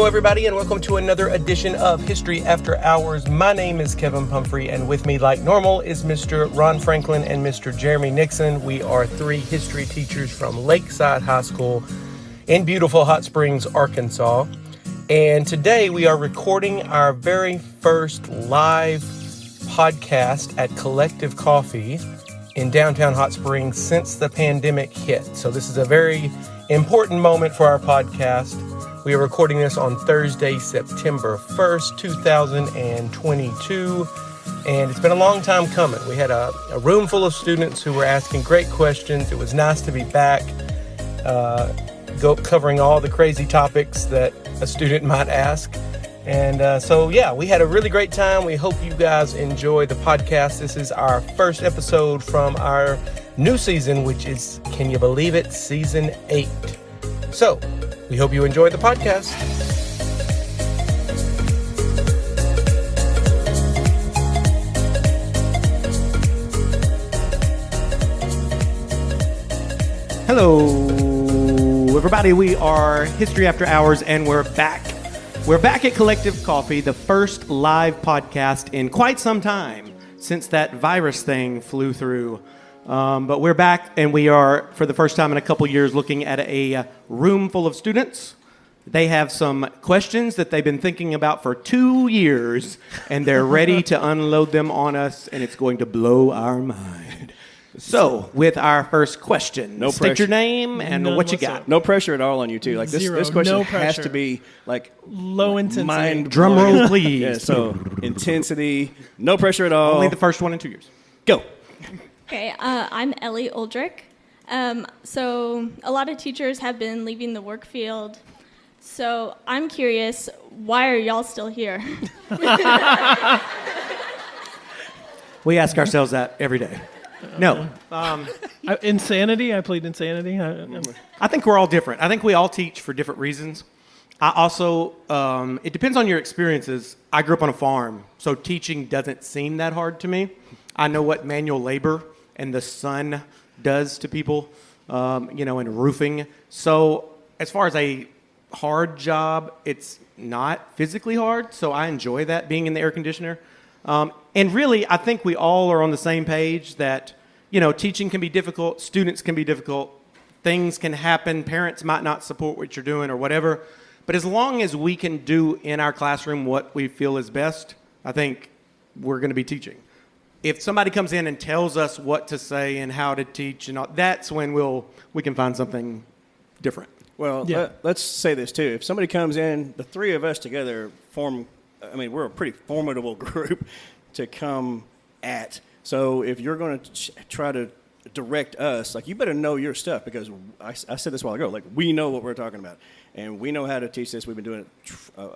everybody, and welcome to another edition of History After Hours. My name is Kevin Pumphrey, and with me, like normal, is Mr. Ron Franklin and Mr. Jeremy Nixon. We are three history teachers from Lakeside High School in beautiful Hot Springs, Arkansas. And today we are recording our very first live podcast at Kollective Coffee in downtown Hot Springs since the pandemic hit. So this is a very important moment for our podcast. We are recording this on Thursday, September 1st, 2022, and it's been a long time coming. We had a room full of students who were asking great questions. It was nice to be back, covering all the crazy topics that a student might ask. And so we had a really great time. We hope you guys enjoy the podcast. This is our first episode from our new season, which is, can you believe it, season 8. So, we hope you enjoy the podcast. Hello, everybody. We are History After Hours, and we're back. We're back at Kollective Coffee, the first live podcast in quite some time since that virus thing flew through. But we're back, and we are, for the first time in a couple years, looking at a room full of students. They have some questions that they've been thinking about for 2 years, and they're ready to unload them on us, and it's going to blow our mind. So, with our first question, state your name and what you got. No pressure at all on you two. Like this question no has to be like low intensity. Mind drum roll, please. Yeah, so intensity, no pressure at all. Only the first one in 2 years. Go. Okay, I'm Ellie Oldrick. So a lot of teachers have been leaving the work field. So I'm curious, why are y'all still here? We ask ourselves that every day. No. Insanity? I plead insanity. I think we're all different. I think we all teach for different reasons. I also, it depends on your experiences. I grew up on a farm, so teaching doesn't seem that hard to me. I know what manual labor and the sun does to people, and roofing. So as far as a hard job, it's not physically hard, so I enjoy that, being in the air conditioner. And really, I think we all are on the same page that, teaching can be difficult, students can be difficult, things can happen, parents might not support what you're doing or whatever. But as long as we can do in our classroom what we feel is best, I think we're going to be teaching. If somebody comes in and tells us what to say and how to teach, and all, that's when we can find something different. Well, let's say this too. If somebody comes in, the three of us together we're a pretty formidable group to come at. So if you're going to try to direct us, you better know your stuff, because I said this a while ago, we know what we're talking about. And we know how to teach this. We've been doing it.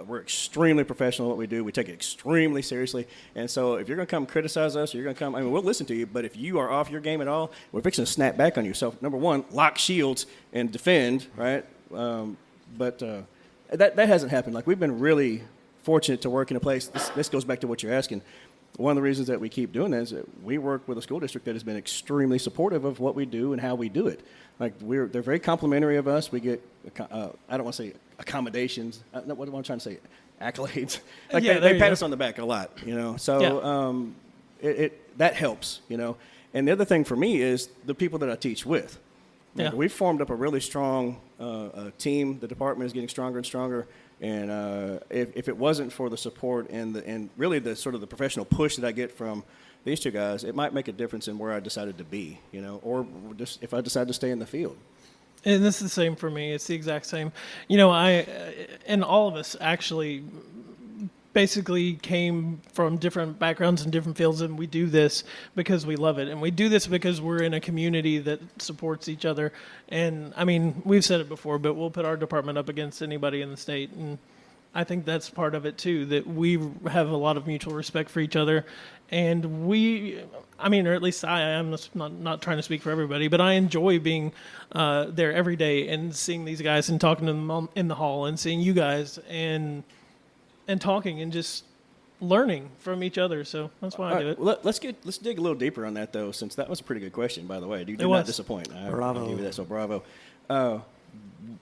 We're extremely professional at what we do. We take it extremely seriously. And so if you're going to come criticize us, or you're going to come, we'll listen to you. But if you are off your game at all, we're fixing to snap back on you. So number one, lock shields and defend, right? But that hasn't happened. We've been really fortunate to work in a place. This goes back to what you're asking. One of the reasons that we keep doing that is that we work with a school district that has been extremely supportive of what we do and how we do it. They're very complimentary of us. We get, I don't want to say accommodations. What am I trying to say? Accolades. They pat us on the back a lot, So that helps, And the other thing for me is the people that I teach with. We've formed up a really strong team. The department is getting stronger and stronger. And if it wasn't for the support and really the sort of the professional push that I get from these two guys, it might make a difference in where I decided to be, or just if I decide to stay in the field. And this is the same for me. It's the exact same. And all of us actually basically came from different backgrounds and different fields, and we do this because we love it. And we do this because we're in a community that supports each other. And, we've said it before, but we'll put our department up against anybody in the state. And I think that's part of it, too, that we have a lot of mutual respect for each other. And or at least I am, not trying to speak for everybody, but I enjoy being there every day and seeing these guys and talking to them in the hall and seeing you guys and talking and just learning from each other. So that's why I do it. Well, let's dig a little deeper on that, though, since that was a pretty good question, by the way. You did not disappoint. Bravo. I'll give you that, so bravo.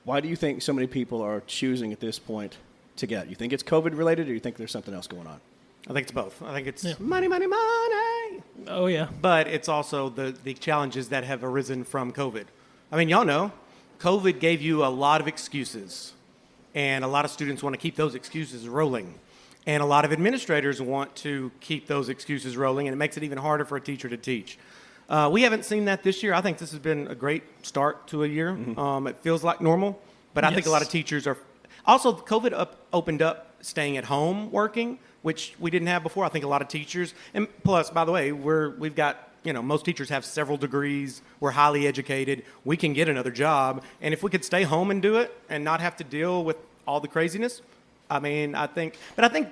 Why do you think so many people are choosing at this point to get out? You think it's COVID related, or you think there's something else going on? I think it's both. I think it's money, money, money. Oh, yeah. But it's also the challenges that have arisen from COVID. I mean, y'all know, COVID gave you a lot of excuses, and a lot of students want to keep those excuses rolling. And a lot of administrators want to keep those excuses rolling, and it makes it even harder for a teacher to teach. We haven't seen that this year. I think this has been a great start to a year. It feels like normal, but I think a lot of teachers are... Also, COVID opened up staying at home working, which we didn't have before. I think a lot of teachers... And plus, by the way, we've got... most teachers have several degrees. We're highly educated. We can get another job. And if we could stay home and do it and not have to deal with all the craziness, I think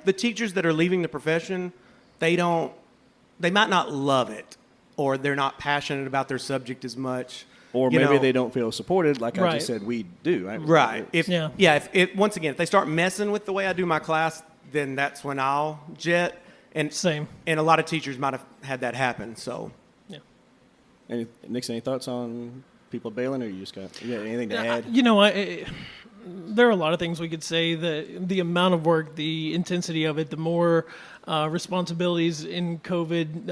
the teachers that are leaving the profession, they might not love it, or they're not passionate about their subject as much. Or maybe they don't feel supported, like I just said we do. Right. If they start messing with the way I do my class, then that's when I'll jet. And Same. And a lot of teachers might have had that happen. So, yeah. Nixon, any thoughts on people bailing, or you got anything to add? There are a lot of things we could say. The amount of work, the intensity of it, the more responsibilities in COVID,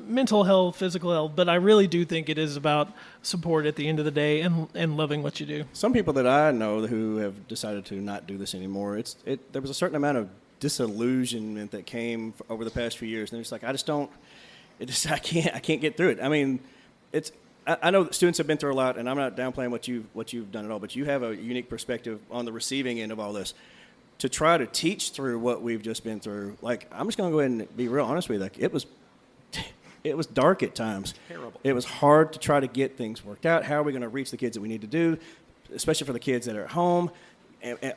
mental health, physical health. But I really do think it is about support at the end of the day and loving what you do. Some people that I know who have decided to not do this anymore, there was a certain amount of disillusionment that came over the past few years, and it's like I can't get through it. I mean, I know that students have been through a lot, and I'm not downplaying what you've done at all, but you have a unique perspective on the receiving end of all this. To try to teach through what we've just been through, like, I'm just going to go ahead and be real honest with you. Like, it was dark at times. Terrible. It was hard to try to get things worked out. How are we going to reach the kids that we need to do, especially for the kids that are at home?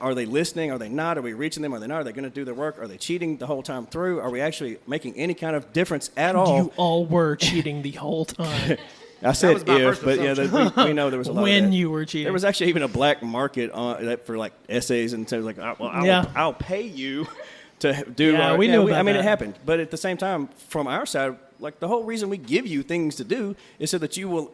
Are they listening? Are they not? Are we reaching them? Are they not? Are they going to do their work? Are they cheating the whole time through? Are we actually making any kind of difference at all? You all were cheating the whole time. I said if, but yeah, we know there was a lot when of that. You were cheating. There was actually even a black market on that for like essays, and so like, I'll pay you to do. Yeah, we knew about that. It happened, but at the same time, from our side, like the whole reason we give you things to do is so that you will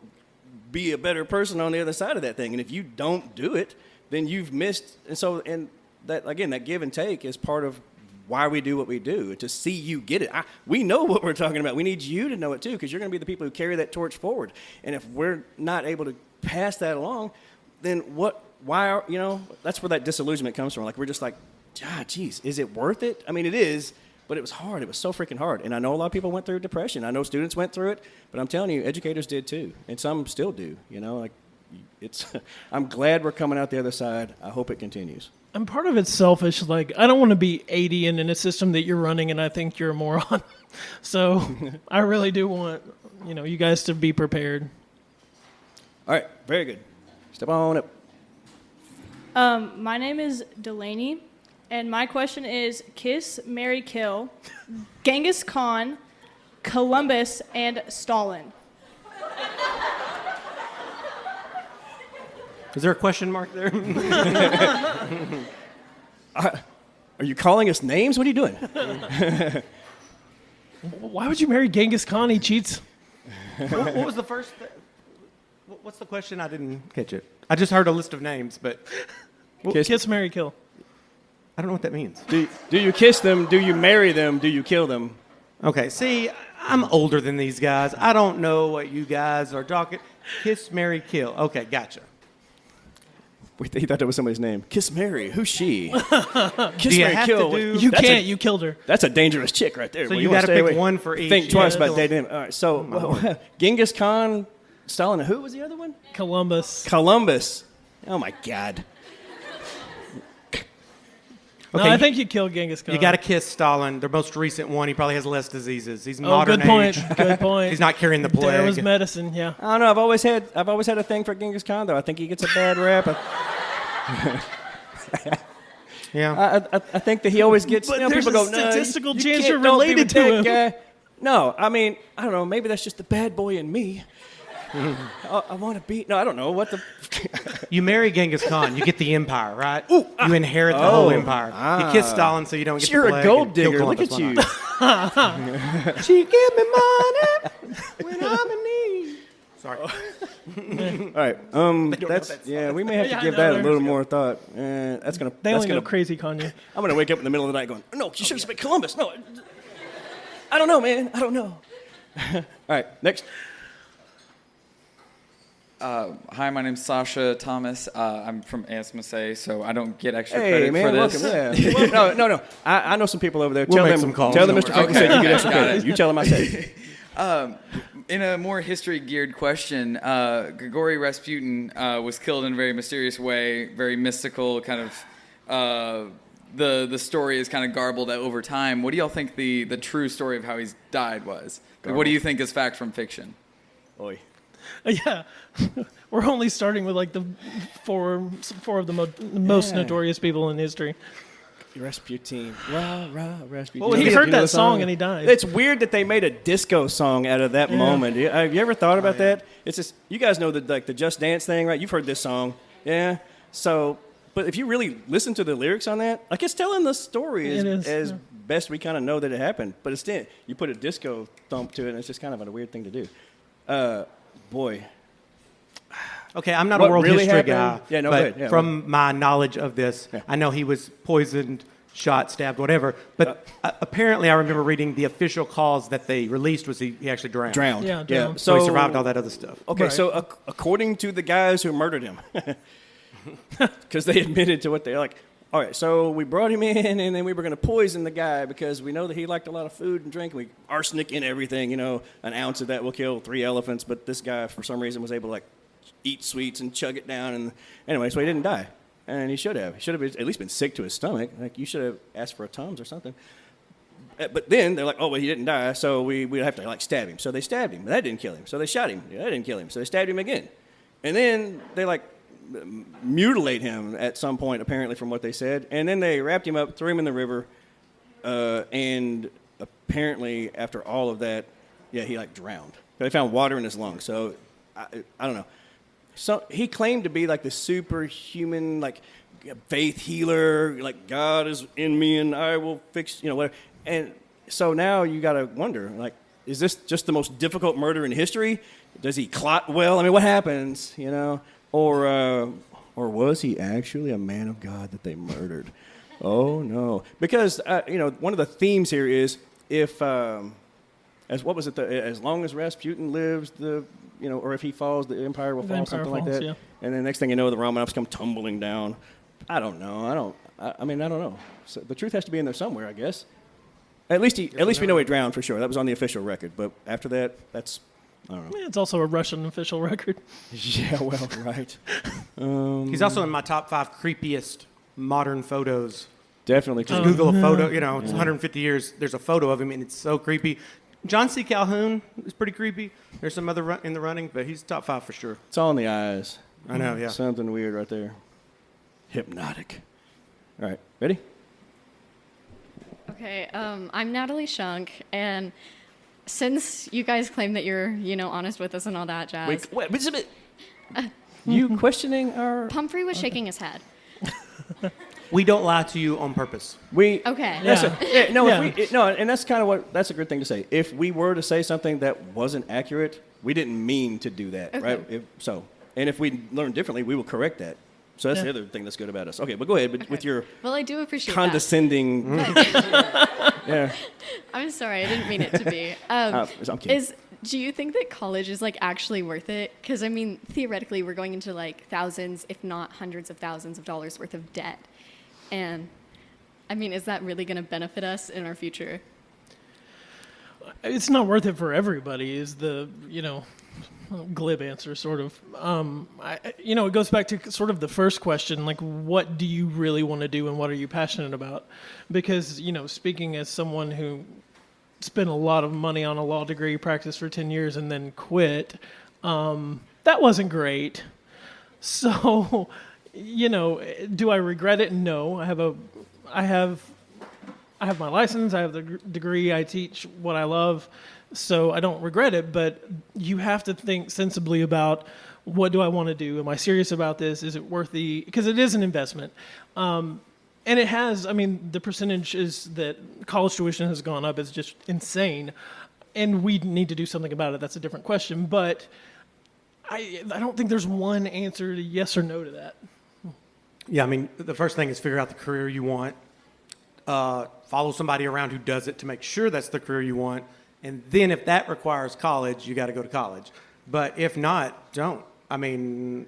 be a better person on the other side of that thing. And if you don't do it, then you've missed. And that again, that give and take is part of why we do what we do, to see you get it. We know what we're talking about. We need you to know it too, because you're going to be the people who carry that torch forward. And if we're not able to pass that along, then that's where that disillusionment comes from. Like, we're just like, geez, is it worth it? I mean, it is, but it was hard. It was so freaking hard. And I know a lot of people went through depression. I know students went through it, but I'm telling you, educators did too. And some still do, I'm glad we're coming out the other side. I hope it continues. And part of it's selfish. Like, I don't want to be 80 and in a system that you're running and I think you're a moron. So I really do want, you guys to be prepared. All right. Very good. Step on up. My name is Delaney, and my question is Kiss, Marry, Kill, Genghis Khan, Columbus, and Stalin. Is there a question mark there? Are you calling us names? What are you doing? Why would you marry Genghis Khan? He cheats. What was the first? What's the question? I didn't catch it. I just heard a list of names, but Kiss, marry, kill. I don't know what that means. Do you kiss them? Do you marry them? Do you kill them? Okay. See, I'm older than these guys. I don't know what you guys are talking. Kiss, marry, kill. Okay, gotcha. He thought that was somebody's name. Kiss Mary. Who's she? Kiss Mary, kill. You can't. You killed her. That's a dangerous chick right there. So you got to pick one for each. Think twice about dating him. All right. So Genghis Khan, Stalin. Who was the other one? Columbus. Oh my God. No, I think you killed Genghis Khan. You got to kiss Stalin, the most recent one. He probably has less diseases. He's modern good point. age. Good point. He's not carrying the plague. There was medicine. Yeah. I don't know. I've always had a thing for Genghis Khan, though. I think he gets a bad rap. Yeah. I think that he always gets. But people go, no, statistical you chance can't- you're don't be related with to that him. guy. No, I mean, I don't know. Maybe that's just the bad boy in me. I want to be. No, I don't know what the. You marry Genghis Khan, you get the empire, right? You inherit the whole empire. You kiss Stalin so you don't get You're the plague. a gold and kill digger. Look Columbus. at you. She give me money when I'm in need. Sorry. All right. We may have to Yeah, I give know, that a they're- little more thought. That's gonna. They that's only know gonna. Crazy Kanye. I'm gonna wake up in the middle of the night going, no, you should have said Columbus. No, I don't know, man. I don't know. All right, next. Hi, my name's Sasha Thomas. I'm from ASMSA, so I don't get extra Hey, credit man, for this. welcome. Yeah. No. I know some people over there. We'll Tell make them, some calls. Tell them, Don't Mr. worry. Franklin said you get extra Got credit. it. You tell him I said. In a more history-geared question, Grigory Rasputin was killed in a very mysterious way, very mystical, kind of. The story is kind of garbled over time. What do y'all think the true story of how he's died was? Like, what do you think is fact from fiction? Oi. Yeah, we're only starting with like the four of the most Yeah. notorious people in history. Rasputin. Rah, Rasputin. Well, he You know heard the that song and he died. It's weird that they made a disco song out of that moment. Have you ever thought about that? It's just, you guys know the Just Dance thing, right? You've heard this song. Yeah. So, but if you really listen to the lyrics on that, like, it's telling the story It is, as yeah. best we kind of know that it happened. But instead, you put a disco thump to it, and it's just kind of a weird thing to do. Boy. Okay, I'm not What a world really history happened? guy. Yeah, no, but go ahead. Yeah, from my knowledge of this, Yeah. I know he was poisoned, shot, stabbed, whatever. But apparently, I remember reading the official cause that they released was he actually drowned. Drowned. Yeah, drowned. So he survived all that other stuff. Okay, Right. so according to the guys who murdered him, because they admitted to what they're like, all right, so we brought him in, and then we were going to poison the guy because we know that he liked a lot of food and drink. We arsenic in everything, an ounce of that will kill 3 elephants, but this guy, for some reason, was able to, like, eat sweets and chug it down. And anyway, so he didn't die, and he should have. He should have at least been sick to his stomach. Like, you should have asked for a Tums or something. But then they're like, oh, well, he didn't die, so we'd have to, like, stab him. So they stabbed him. That didn't kill him. So they shot him. That didn't kill him. So they stabbed him again. And then they, like, mutilate him at some point, apparently, from what they said. And then they wrapped him up, threw him in the river, and apparently, after all of that, he, like, drowned. They found water in his lungs. So I don't know. So he claimed to be, like, the superhuman, like, faith healer, like, God is in me and I will fix, whatever. And so now you got to wonder, like, is this just the most difficult murder in history? Does he clot well? I mean, what happens, Or was he actually a man of God that they murdered? Oh, no. Because, one of the themes here is if, as long as Rasputin lives, or if he falls, the empire will The fall, empire something like falls, that. yeah. And then next thing you know, the Romanovs come tumbling down. I don't know. I don't know. So the truth has to be in there somewhere, I guess. At least we know he drowned for sure. That was on the official record. But after that, I don't know. Yeah, it's also a Russian official record. Yeah, well, right. He's also in my top 5 creepiest modern photos. Definitely. Just Google a photo, it's 150 years. There's a photo of him, and it's so creepy. John C. Calhoun is pretty creepy. There's some other in the running, but he's top 5 for sure. It's all in the eyes. I know, yeah. Something weird right there. Hypnotic. All right, ready? Okay, I'm Natalie Shunk, and since you guys claim that you're, honest with us and all that jazz, Wait, a bit. You questioning our... Pumphrey was shaking his head. We don't lie to you on purpose. Okay. And that's kind of that's a good thing to say. If we were to say something that wasn't accurate, we didn't mean to do that, Okay. right? And if we learn differently, we will correct that. So that's the other thing that's good about us. Okay, but go ahead with your Well, I do appreciate condescending. Yeah. I'm sorry, I didn't mean it to be. I'm kidding. Do you think that college is actually worth it? Because theoretically, we're going into thousands, if not hundreds of thousands of dollars worth of debt, and is that really going to benefit us in our future? It's not worth it for everybody, is the, glib answer, sort of. It goes back to sort of the first question, what do you really want to do and what are you passionate about? Because, speaking as someone who spent a lot of money on a law degree, practiced for 10 years, and then quit, that wasn't great. So, do I regret it? No. I have my license, I have the degree, I teach what I love, so I don't regret it, but you have to think sensibly about, what do I want to do? Am I serious about this? Is it worth because it is an investment. And it has, the percentages that college tuition has gone up is just insane, and we need to do something about it. That's a different question, but I don't think there's one answer to yes or no to that. Yeah, I mean, the first thing is figure out the career you want. Follow somebody around who does it to make sure that's the career you want. And then if that requires college, you got to go to college. But if not, don't. I mean,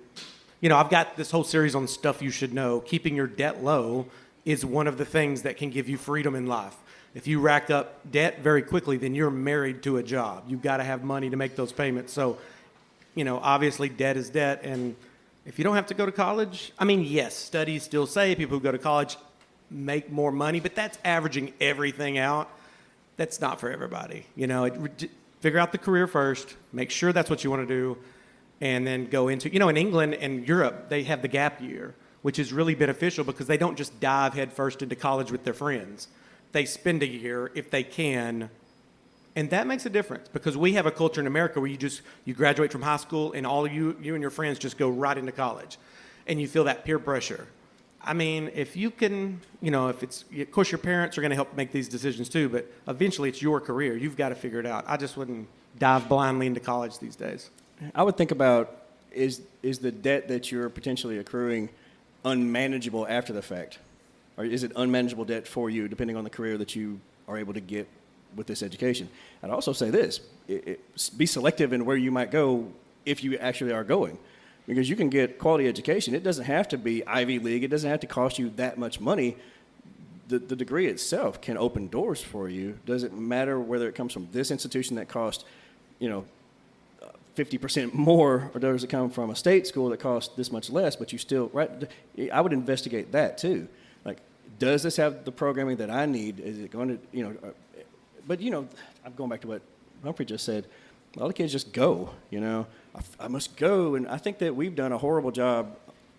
I've got this whole series on stuff you should know. Keeping your debt low is one of the things that can give you freedom in life. If you rack up debt very quickly, then you're married to a job. You've got to have money to make those payments. So, obviously debt is debt. And if you don't have to go to college, I mean, yes, studies still say people who go to college make more money, but that's averaging everything out. That's not for everybody. Figure out the career first, make sure that's what you want to do, and then go into, in England and Europe, they have the gap year, which is really beneficial because they don't just dive headfirst into college with their friends. They spend a year if they can. And that makes a difference because we have a culture in America where you graduate from high school and all of you and your friends just go right into college and you feel that peer pressure. I mean, if you can, if it's, of course your parents are going to help make these decisions too, but eventually it's your career. You've got to figure it out. I just wouldn't dive blindly into college these days. I would think about, is the debt that you're potentially accruing unmanageable after the fact? Or is it unmanageable debt for you depending on the career that you are able to get with this education? I'd also say this, be selective in where you might go if you actually are going. Because you can get quality education. It doesn't have to be Ivy League. It doesn't have to cost you that much money. The degree itself can open doors for you. Doesn't matter whether it comes from this institution that costs, 50% more, or does it come from a state school that costs this much less, but you still, right? I would investigate that too. Like, does this have the programming that I need? Is it going to, but I'm going back to what Pumphrey just said. A lot of kids just go, I must go. And I think that we've done a horrible job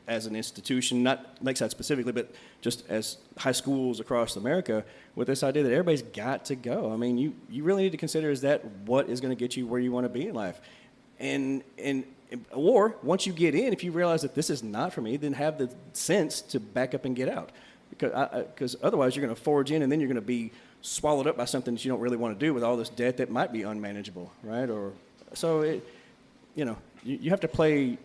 as an institution, not Lakeside specifically, but just as high schools across America, with this idea that everybody's got to go. I mean, you really need to consider, is that what is going to get you where you want to be in life? Or once you get in, if you realize that this is not for me, then have the sense to back up and get out. Because otherwise you're going to forge in and then you're going to be swallowed up by something that you don't really want to do with all this debt that might be unmanageable, right? You have to play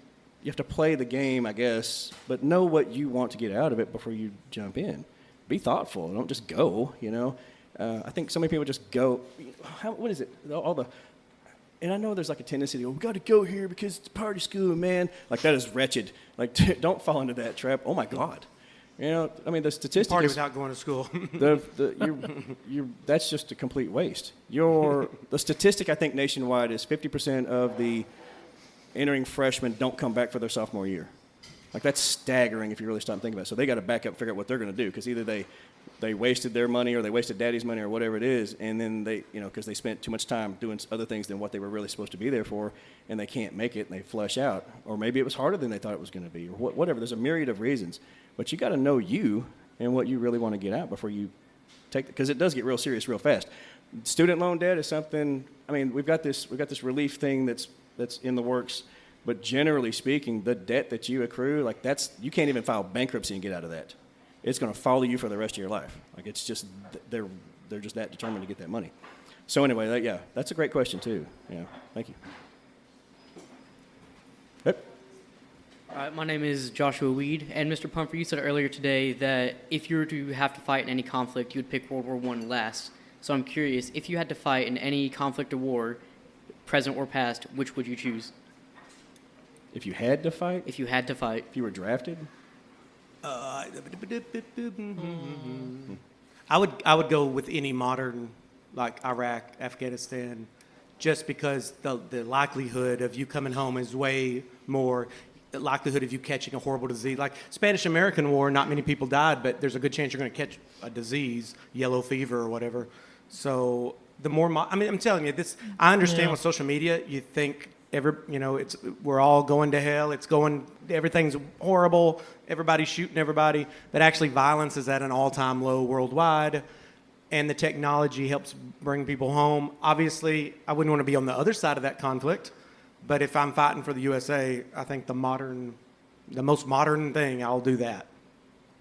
the game, I guess, but know what you want to get out of it before you jump in. Be thoughtful. Don't just go, I think so many people just go, what is it? And I know there's like a tendency to go, we got to go here because it's party school, man. Like, that is wretched. Like, don't fall into that trap. Oh, my God. The statistic Party is, without going to school. that's just a complete waste. The statistic, I think, nationwide is 50% of the entering freshmen don't come back for their sophomore year. Like, that's staggering if you really stop thinking about it. So they got to back up and figure out what they're going to do, because either they wasted their money or they wasted daddy's money or whatever it is, and then they, because they spent too much time doing other things than what they were really supposed to be there for, and they can't make it and they flush out. Or maybe it was harder than they thought it was going to be, or whatever. There's a myriad of reasons. But you got to know you and what you really want to get out before you take, because it does get real serious real fast. Student loan debt is something, we've got this relief thing that's in the works. But generally speaking, the debt that you accrue, you can't even file bankruptcy and get out of that. It's going to follow you for the rest of your life. Like, it's just, they're just that determined to get that money. So anyway, that's a great question too. Yeah, thank you. Yep. My name is Joshua Weed, and Mr. Pumphrey, you said earlier today that if you were to have to fight in any conflict, you would pick World War I last. So I'm curious, if you had to fight in any conflict or war, present or past, which would you choose? If you had to fight? If you had to fight. If you were drafted? I would go with any modern, like Iraq, Afghanistan, just because the likelihood of you coming home is way more. The likelihood of you catching a horrible disease, like Spanish-American War, not many people died, but there's a good chance you're going to catch a disease, yellow fever or whatever. So the more, I'm telling you, this. I understand with social media, you think. We're all going to hell. Everything's horrible. Everybody's shooting everybody. But actually, violence is at an all-time low worldwide, and the technology helps bring people home. Obviously, I wouldn't want to be on the other side of that conflict, but if I'm fighting for the USA, I think the most modern thing, I'll do that.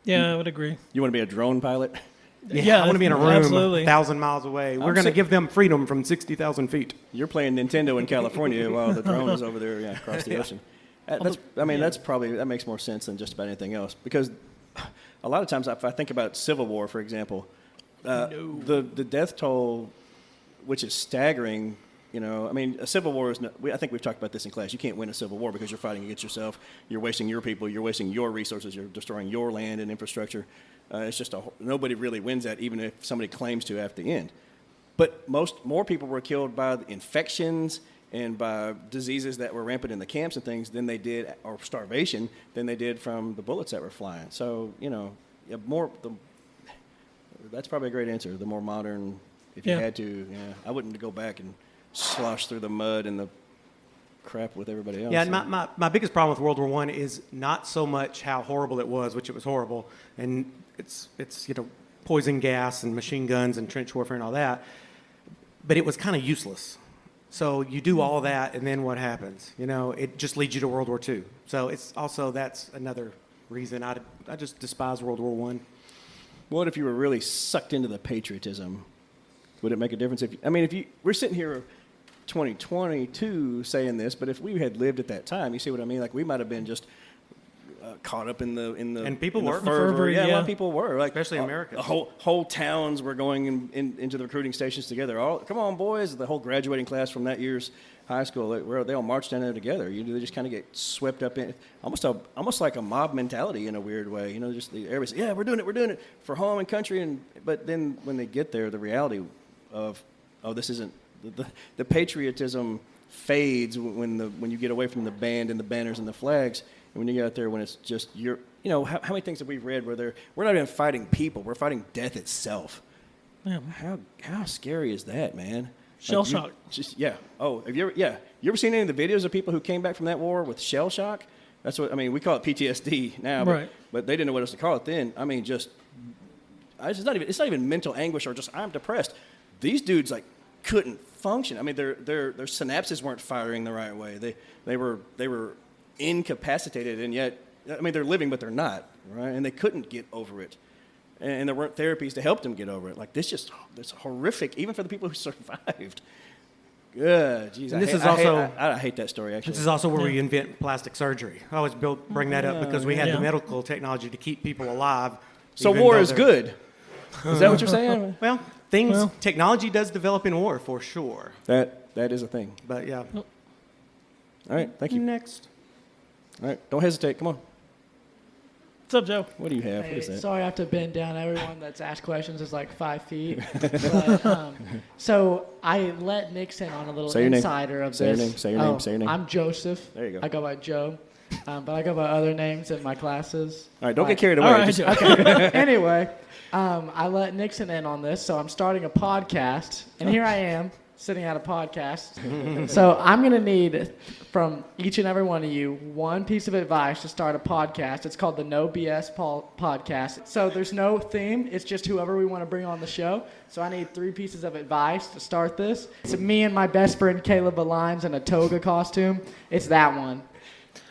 Yeah, I would agree. You want to be a drone pilot? Yeah, I want to be in a room absolutely. 1,000 miles away. We're going to give them freedom from 60,000 feet. You're playing Nintendo in California while the drone is over there, across the ocean. That makes more sense than just about anything else. Because a lot of times, if I think about Civil War, for example, the death toll, which is staggering. A civil war is. I think we've talked about this in class. You can't win a civil war because you're fighting against yourself. You're wasting your people. You're wasting your resources. You're destroying your land and infrastructure. It's just nobody really wins that, even if somebody claims to at the end. But more people were killed by infections and by diseases that were rampant in the camps and things than they did, or starvation, than they did from the bullets that were flying. So that's probably a great answer. The more modern, if you had to, I wouldn't go back and slosh through the mud and the crap with everybody else. Yeah, and my biggest problem with World War I is not so much how horrible it was, which it was horrible, and it's poison gas and machine guns and trench warfare and all that, but it was kind of useless. So you do all that, and then what happens? It just leads you to World War II. So that's another reason I just despise World War I. What if you were really sucked into the patriotism? Would it make a difference we're sitting here 2022 saying this, but if we had lived at that time, you see what I mean? Like, we might have been just caught up in the and people in the were fervor. Yeah, a lot of people were, like, especially Americans. Whole towns were going into the recruiting stations together. Come on, boys! The whole graduating class from that year's high school, they all marched down there together. They just kind of get swept up in almost like a mob mentality in a weird way. Just everybody says, "Yeah, we're doing it for home and country." But then when they get there, the reality of this isn't. The patriotism fades when you get away from the band and the banners and the flags, and when you get out there when it's just how many things have we read where we're not even fighting people, we're fighting death itself. Yeah. How scary is that, man? Shell shock. Have you ever seen any of the videos of people who came back from that war with shell shock? That's what we call it PTSD now, but they didn't know what else to call it then. It's not even mental anguish or just I'm depressed. These dudes couldn't function. Their synapses weren't firing the right way. They were incapacitated, and yet they're living, but they're not, right? And they couldn't get over it, and there weren't therapies to help them get over it. This horrific, even for the people who survived. Good, jeez. I hate that story. Actually, this is also where we invent plastic surgery. I always bring that up because we had the medical technology to keep people alive. So war is good. Is that what you're saying? Well, technology does develop in war for sure. That is a thing. But yeah. All right, thank you. Next. All right, don't hesitate. Come on. What's up, Joe? What do you have? What is that? Sorry, I have to bend down. Everyone that's asked questions is 5 feet. But, so I let Nixon on a little insider of this. Say your name. I'm Joseph. There you go. I go by Joe. But I go by other names in my classes. All right, don't get carried away. All right, okay. Anyway, I let Nixon in on this, so I'm starting a podcast, and here I am sitting at a podcast. So I'm going to need from each and every one of you one piece of advice to start a podcast. It's called the No BS Podcast. So there's no theme. It's just whoever we want to bring on the show. So I need 3 pieces of advice to start this. It's me and my best friend Caleb Alines in a toga costume. It's that one.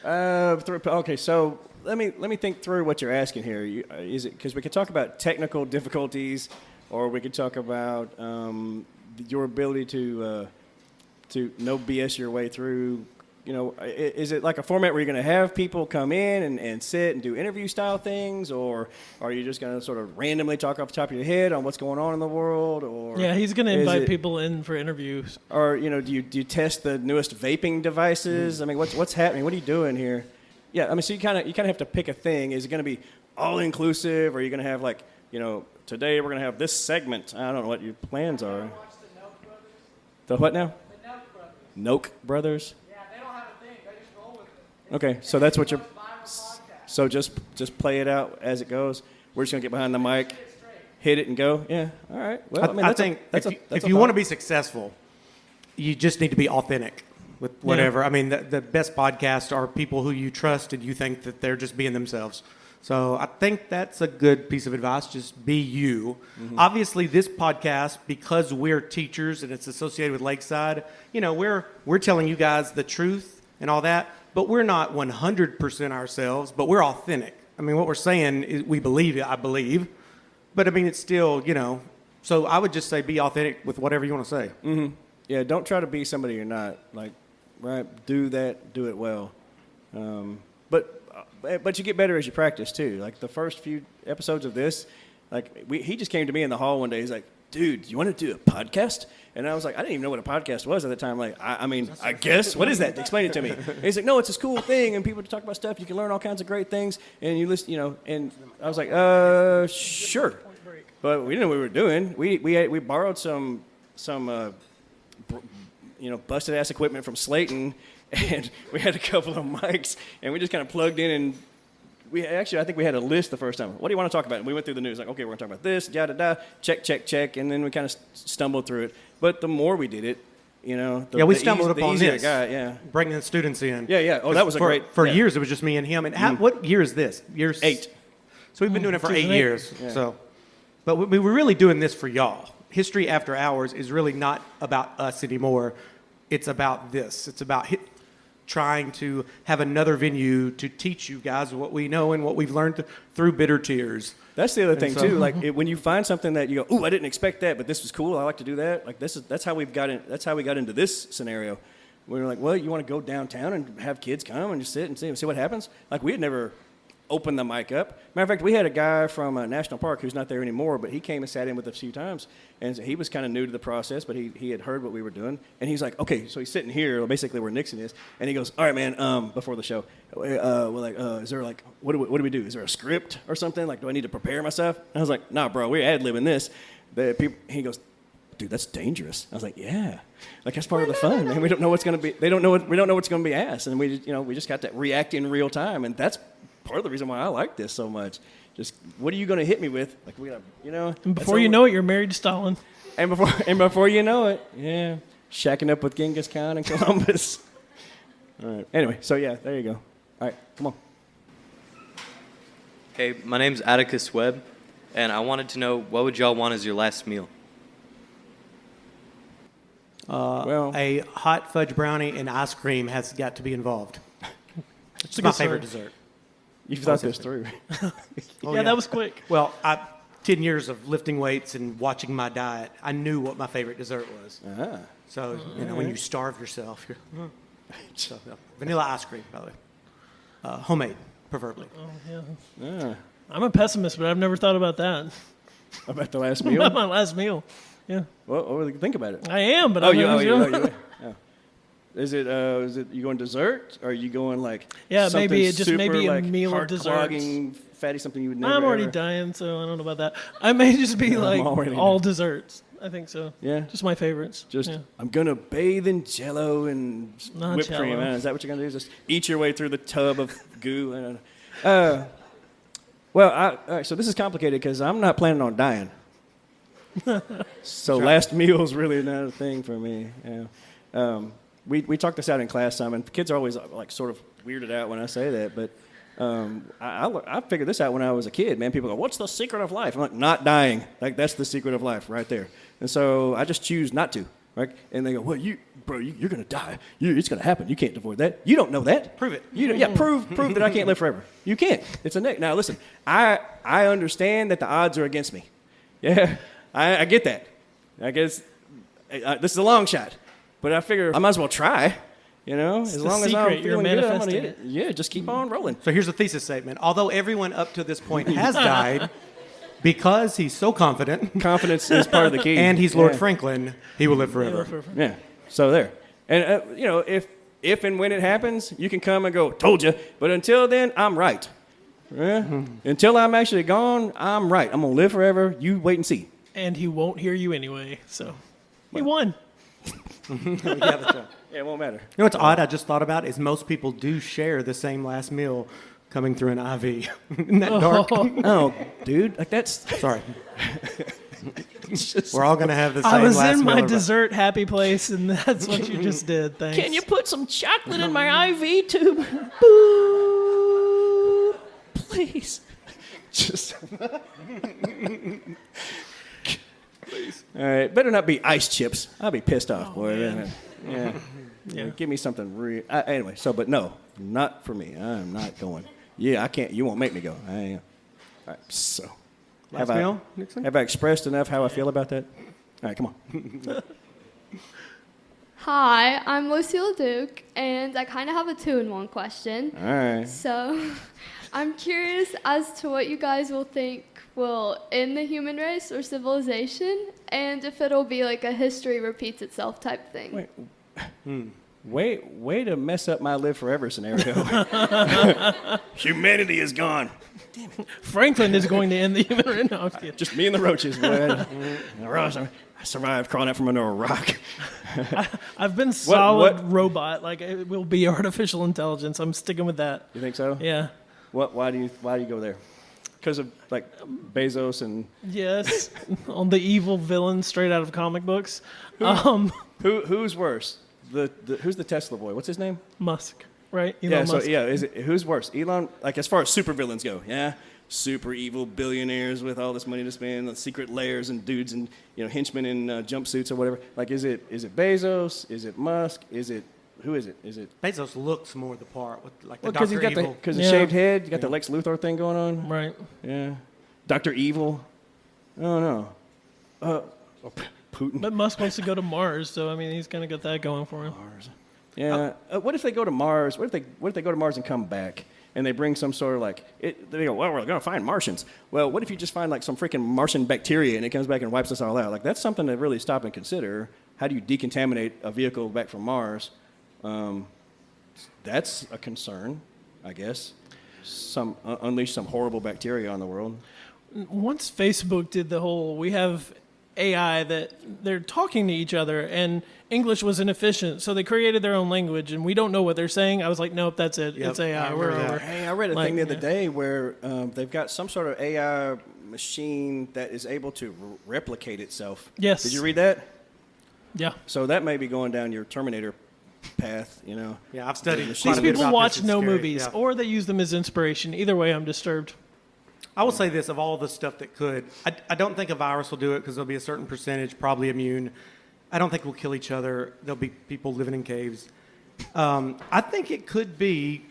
Okay, so let me think through what you're asking here. Is it because we could talk about technical difficulties, or we could talk about your ability to no BS your way through? Is it like a format where you're going to have people come in and sit and do interview style things, or are you just going to sort of randomly talk off the top of your head on what's going on in the world? Or he's going to invite people in for interviews. Or do you test the newest vaping devices? What's happening? What are you doing here? Yeah, so you kind of have to pick a thing. Is it going to be all inclusive, or are you going to have today we're going to have this segment? I don't know what your plans are. The what now? The Noak Brothers. Noak Brothers? Yeah, they don't have a thing. They just roll with it. Okay, so that's what you're... So just play it out as it goes. We're just going to get behind the mic, hit it, and go? Yeah, all right. Well, I think if you want to be successful, you just need to be authentic with whatever. Yeah. The best podcasts are people who you trust and you think that they're just being themselves. So I think that's a good piece of advice. Just be you. Mm-hmm. Obviously, this podcast, because we're teachers and it's associated with Lakeside, we're telling you guys the truth and all that, but we're not 100% ourselves, but we're authentic. What we're saying is we believe it, I believe, But I mean, it's still, so I would just say be authentic with whatever you want to say. Mm-hmm. Yeah, don't try to be somebody you're not. Like, right? Do that. Do it well. But you get better as you practice too. Like the first few episodes of this, he just came to me in the hall one day. He's like, "Dude, you want to do a podcast?" And I was like, I didn't even know what a podcast was at the time. Like, I guess, what is that? Explain it to me. And he's like, no, it's this cool thing, and people talk about stuff. You can learn all kinds of great things, and you listen, And I was like, sure. But we didn't know what we were doing. We borrowed some busted ass equipment from Slayton, and we had a couple of mics, and we just kind of plugged in and. I think we had a list the first time. What do you want to talk about? And we went through the news, like, okay, we're going to talk about this, check, and then we kind of stumbled through it. But the more we did it, we stumbled upon this. Yeah. Bringing the students in. Yeah. Oh, that was For years, it was just me and him. And what year is this? Year 8. So we've been doing it for 8 years. Yeah. So, but we were really doing this for y'all. History After Hours is really not about us anymore. It's about this. It's about trying to have another venue to teach you guys what we know and what we've learned through bitter tears. That's the other thing too. Like when you find something that you go, "Ooh, I didn't expect that, but this was cool. I like to do that." Like that's how we got into this scenario. We were like, "Well, you want to go downtown and have kids come and just sit and see what happens?" Like we had never opened the mic up. Matter of fact, we had a guy from National Park who's not there anymore, but he came and sat in with us a few times, and he was kind of new to the process, but he had heard what we were doing, and he's like, okay, so he's sitting here, basically where Nixon is, and he goes, all right, man, before the show, we're like, is there like, what do we do? Is there a script or something? Like, do I need to prepare myself? And I was like, nah, bro, we're ad-libbing this. He goes, dude, that's dangerous. I was like, yeah, like that's part of the fun, man. We don't know what's going to be. We don't know what's going to be asked, and we just got to react in real time, and that's part of the reason why I like this so much. Just what are you going to hit me with? Like we got, And before you know it, you're married to Stalin. And before you know it, yeah, shacking up with Genghis Khan and Columbus. All right. Anyway, so yeah, there you go. All right, come on. Hey, my name's Atticus Webb, and I wanted to know what would y'all want as your last meal? A hot fudge brownie and ice cream has got to be involved. It's my favorite dessert. You've thought this through. Yeah, that was quick. Well, 10 years of lifting weights and watching my diet, I knew what my favorite dessert was. Uh-huh. So, when you starve yourself, vanilla ice cream, by the way. Homemade, preferably. Oh, yeah. I'm a pessimist, but I've never thought about that. About the last meal? About my last meal. Yeah. Well, think about it. I am, but you are. Is it you going dessert, or are you going like maybe a like meal of desserts, fatty, something you would never. I'm already dying, so I don't know about that. I may just be like all desserts. I think so. Yeah, just my favorites. I'm gonna bathe in Jell-O and whipped cream. Is that what you're gonna do? Just eat your way through the tub of goo? All right, so this is complicated because I'm not planning on dying. So last meal is really not a thing for me. Yeah. We talked this out in class, Simon. Kids are always like sort of weirded out when I say that, but I figured this out when I was a kid. Man, people go, "What's the secret of life?" I'm like, not dying. Like that's the secret of life right there. And so I just choose not to. Right? And they go, "Well, you're gonna die. It's gonna happen. You can't avoid that. You don't know that. Prove it. Prove that I can't live forever. You can't. It's a now. Listen, I understand that the odds are against me. Yeah, I get that. I guess this is a long shot. But I figure I might as well try, as long as I'm feeling good, I'm gonna hit it. Yeah, just keep on rolling. So here's the thesis statement. Although everyone up to this point has died, because he's so confident. Confidence is part of the key. And he's Lord Franklin, he will live forever. Yeah, so there. And, if and when it happens, you can come and go, told you. But until then, I'm right. Yeah? Until I'm actually gone, I'm right. I'm going to live forever. You wait and see. And he won't hear you anyway, so he won. That's right. Yeah, it won't matter. You know what's odd I just thought about is most people do share the same last meal coming through an IV. Isn't that dark? Oh, dude. Like that's... Sorry. We're all going to have the same last meal. I was in my dessert happy place, and that's what you just did. Thanks. Can you put some chocolate in my IV tube? Boo! Please. Just... Please. All right, better not be ice chips. I'll be pissed off, boy. Yeah. Give me something real. Anyway, but no, not for me. I'm not going. Yeah, I can't. You won't make me go. I am. All right, so Last meal, Nixon? Have I expressed enough how I feel about that? All right, come on. Hi, I'm Lucille Duke, and I kind of have a two-in-one question. All right. So, I'm curious as to what you guys will think will end the human race or civilization, and if it'll be like a history repeats itself type thing. Way to mess up my live forever scenario. Humanity is gone. Franklin is going to end the human race. No, I'm kidding. Just me and the roaches. Boy. I survived crawling out from under a rock. I've been solid robot. Like, it will be artificial intelligence. I'm sticking with that. You think so? Yeah. Why do you go there? Because of like Bezos and Yes, on the evil villain straight out of comic books. Who's worse? Who's the Tesla boy? What's his name? Musk, right? Elon Musk. Who's worse? Elon, like as far as supervillains go, yeah? Super evil billionaires with all this money to spend, the secret layers and dudes and henchmen in jumpsuits or whatever. Like is it Bezos? Is it Musk? Who is it? Is it Bezos looks more the part with like the because Dr. he's got Evil. the shaved head, you got the Lex Luthor thing going on. Right. Yeah. Dr. Evil. Oh no. Putin. But Musk wants to go to Mars, so I mean, he's gonna get that going for him. Mars. Yeah. What if they go to Mars? What if they go to Mars and come back and they bring some sort of they go, well, we're gonna find Martians. Well, what if you just find like some freaking Martian bacteria and it comes back and wipes us all out? Like that's something to really stop and consider. How do you decontaminate a vehicle back from Mars? That's a concern, I guess. Unleash some horrible bacteria on the world. Once Facebook did the whole, we have AI that they're talking to each other, and English was inefficient, so they created their own language, and we don't know what they're saying. I was like, nope, that's it. It's AI. We're over. Hey, I read a thing the other day where they've got some sort of AI machine that is able to replicate itself. Yes. Did you read that? Yeah. So that may be going down your Terminator path, Yeah, I've studied These quite a bit people about watch this. It's no scary. movies, Yeah. or they use them as inspiration. Either way, I'm disturbed. I will say this, of all the stuff that could, I don't think a virus will do it because there'll be a certain percentage probably immune. I don't think we'll kill each other. There'll be people living in caves. I think it could be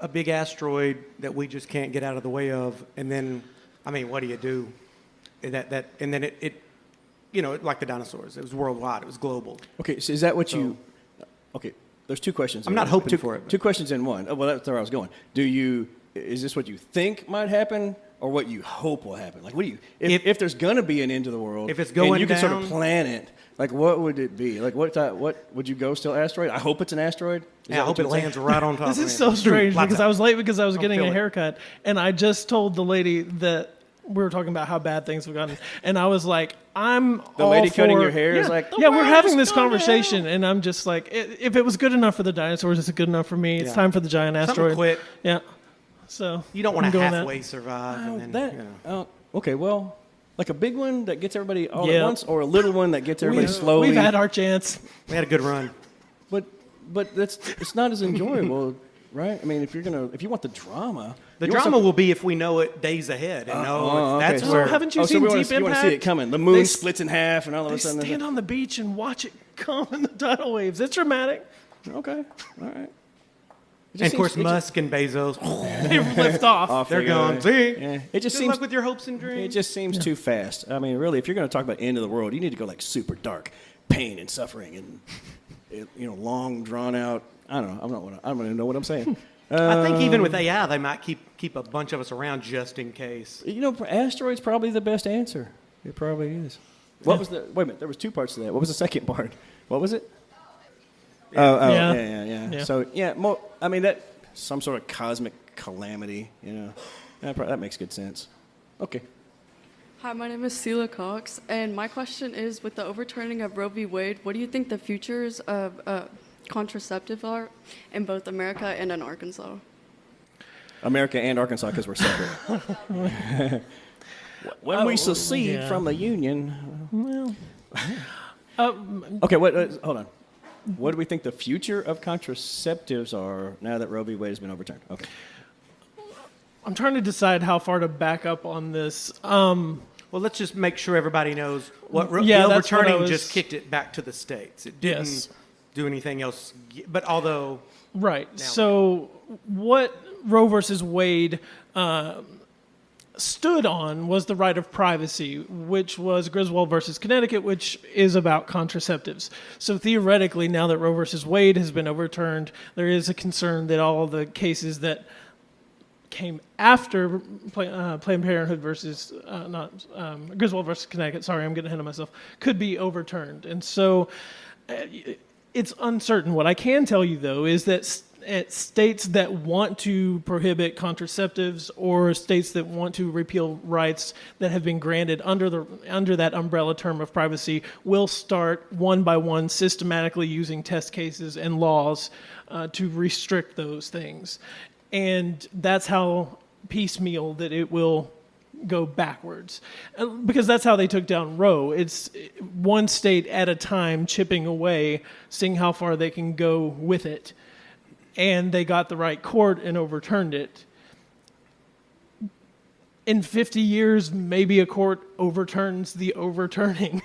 a big asteroid that we just can't get out of the way of. And then, I mean, what do you do? And then it like the dinosaurs. It was worldwide. It was global. Okay, so is that what you... Okay, there's two questions. I'm not hoping for it. Two questions in one. Oh, well, that's where I was going. Is this what you think might happen, or what you hope will happen? Like, what do you? If there's gonna be an end to the world, if it's going and you can sort of down- plan it, like what would it be? Like what would you go still asteroid? I hope it's an asteroid. Yeah, I hope it lands right on top. This of is me. so strange because I was late because I was getting feel a it. haircut, and I just told the lady that we were talking about how bad things have gotten, and I was like, I'm The all lady cutting for- your hair is yeah, like, yeah, we're having "The this world's gone to conversation, and I'm just like, if it was good enough for the dinosaurs, it's good enough for me. It's Yeah. time for the giant Something asteroid. quick. Yeah. So You don't want I'm to going that. halfway survive. And then, Okay, well, like a big one that gets everybody all Yeah. at once, or a little one that gets everybody slowly. We've had our chance. We had a good run. But it's not as enjoyable, right? I mean, if you want the drama, The you want drama will be if we know it days ahead and know okay. that's So where. haven't you so seen we wanna- Deep you want to see Impact? it coming. The moon They- splits in half, and all of They a sudden, stand on the beach and watch it come in the tidal waves. It's dramatic. okay, all right. And of course, Musk and Bezos, They lift off. they're gone. See? Yeah. It just Good seems luck with your hopes and it dreams. just seems too fast. I mean, really, if you're going to talk about end of the world, you need to go like super dark, pain and suffering, and long drawn out. I don't know. I don't even know what I'm saying. I think even with AI, they might keep a bunch of us around just in case. Asteroids probably the best answer. It probably is. What was the? Wait a minute. There was two parts to that. What was the second part? What was it? Yeah. So more. I mean that some sort of cosmic calamity. That makes good sense. Okay. Hi, my name is Celia Cox, and my question is, with the overturning of Roe v. Wade, what do you think the futures of contraceptive are in both America and in Arkansas? America and Arkansas, because we're separate. When we secede from the Union. Okay, hold on. What do we think the future of contraceptives are now that Roe v. Wade has been overturned? Okay. I'm trying to decide how far to back up on this. Well, let's just make sure everybody knows what the that's what I overturning was- just kicked it back to the states. It didn't Yes. do anything else. But although Right. So what Roe versus Wade stood on was the right of privacy, which was Griswold versus Connecticut, which is about contraceptives. So theoretically, now that Roe versus Wade has been overturned, there is a concern that all the cases that came after Planned Parenthood versus Griswold versus Connecticut, sorry, I'm getting ahead of myself, could be overturned. And so it's uncertain. What I can tell you, though, is that states that want to prohibit contraceptives or states that want to repeal rights that have been granted under that umbrella term of privacy will start one by one systematically using test cases and laws to restrict those things. And that's how piecemeal that it will go backwards, because that's how they took down Roe. It's one state at a time, chipping away, seeing how far they can go with it. And they got the right court and overturned it. In 50 years, maybe a court overturns the overturning.